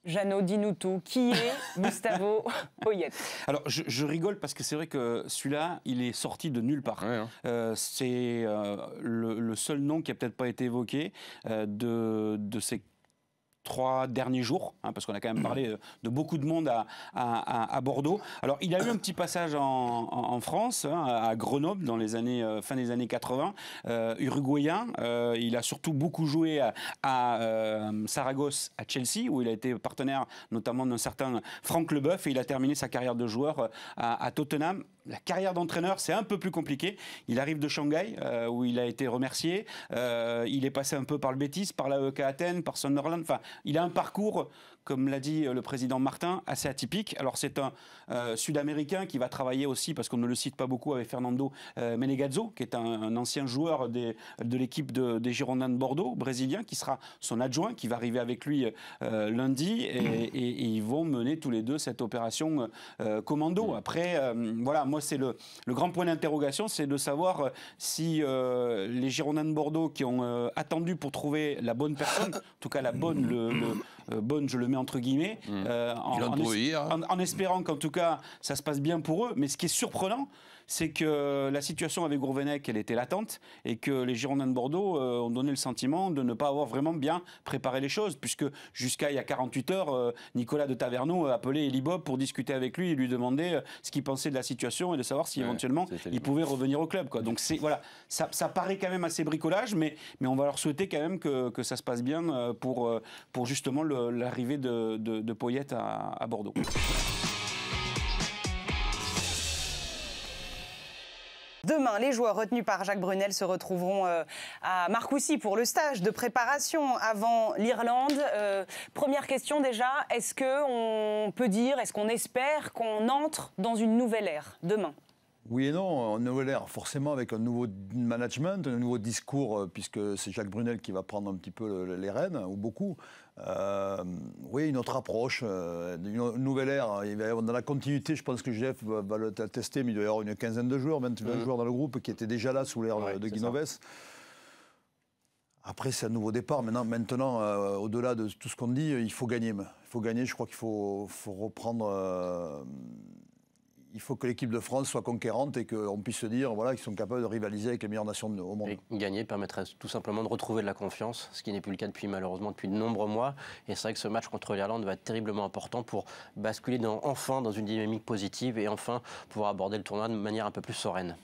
Jeannot, dis-nous tout. Qui est Gustavo Poyet? Alors, je rigole parce que c'est vrai que celui-là, il est sorti de nulle part. Ouais, hein. C'est le seul nom qui n'a peut-être pas été évoqué de ces 3 derniers jours, hein, parce qu'on a quand même parlé de beaucoup de monde à Bordeaux. Alors, il a eu un petit passage en France, hein, à Grenoble, dans les années, fin des années 80, uruguayen. Il a surtout beaucoup joué à Saragosse, à Chelsea, où il a été partenaire notamment d'un certain Franck Leboeuf, et il a terminé sa carrière de joueur à Tottenham. La carrière d'entraîneur, c'est un peu plus compliqué. Il arrive de Shanghai, où il a été remercié. Il est passé un peu par le Betis, par l'AEK Athènes, par Sunderland. Enfin, il a un parcours, comme l'a dit le président Martin, assez atypique. Alors, c'est un Sud-Américain qui va travailler aussi, parce qu'on ne le cite pas beaucoup, avec Fernando Menegazzo, qui est un ancien joueur de l'équipe des Girondins de Bordeaux, brésilien, qui sera son adjoint, qui va arriver avec lui lundi. Et ils vont mener tous les deux cette opération commando. Après, voilà, moi, c'est le grand point d'interrogation, c'est de savoir si les Girondins de Bordeaux, qui ont attendu pour trouver la bonne personne, en tout cas la bonne, bonne, je le mets entre guillemets, en espérant qu'en tout cas ça se passe bien pour eux. Mais ce qui est surprenant, c'est que la situation avec Gourvenec, elle était latente, et que les Girondins de Bordeaux ont donné le sentiment de ne pas avoir vraiment bien préparé les choses, puisque jusqu'à il y a 48 heures, Nicolas de Taverneau appelait Elie Bob pour discuter avec lui et lui demander ce qu'il pensait de la situation et de savoir si éventuellement il pouvait revenir au club, quoi. Donc voilà, ça paraît quand même assez bricolage, mais on va leur souhaiter quand même que ça se passe bien pour justement l'arrivée de Poyet à Bordeaux. Demain, les joueurs retenus par Jacques Brunel se retrouveront à Marcoussis pour le stage de préparation avant l'Irlande. Première question déjà, est-ce qu'on peut dire, est-ce qu'on espère qu'on entre dans une nouvelle ère demain ? Oui et non, une nouvelle ère, forcément avec un nouveau management, un nouveau discours, puisque c'est Jacques Brunel qui va prendre un petit peu les rênes, ou beaucoup. Oui, une autre approche, une nouvelle ère. Il va y avoir dans la continuité, je pense que Jeff va le tester, mais il doit y avoir une quinzaine de joueurs, 20 joueurs dans le groupe qui étaient déjà là sous l'ère de Guinoves. Après, c'est un nouveau départ. Maintenant au-delà de tout ce qu'on dit, il faut gagner. Il faut gagner, je crois qu'il faut reprendre... il faut que l'équipe de France soit conquérante et qu'on puisse se dire voilà, qu'ils sont capables de rivaliser avec les meilleures nations au monde. Et gagner permettrait tout simplement de retrouver de la confiance, ce qui n'est plus le cas malheureusement depuis de nombreux mois. Et c'est vrai que ce match contre l'Irlande va être terriblement important pour basculer enfin dans une dynamique positive et enfin pouvoir aborder le tournoi de manière un peu plus sereine.